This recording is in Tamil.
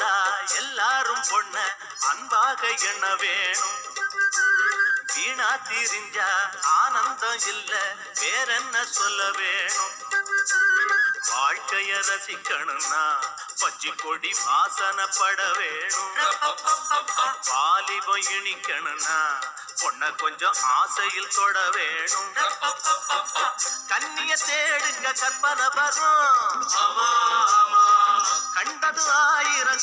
வந்தா எல்லாரும் பொண்ண அன்பாக எண்ண வேணும். வீணா திரிஞ்சா ஆனந்தம் இல்ல, வேறென்ன சொல்ல வேணும். வாழ்க்கைய ரசிக்கணும்னா பச்சை கொடி வாசனப்பட வேணும். வாலிபம் இனிக்கணும்னா பொண்ண கொஞ்சம் ஆசையில் தொட வேணும். கண்ணிய தேடுங்க கற்பனை வரும், கண்டது 1000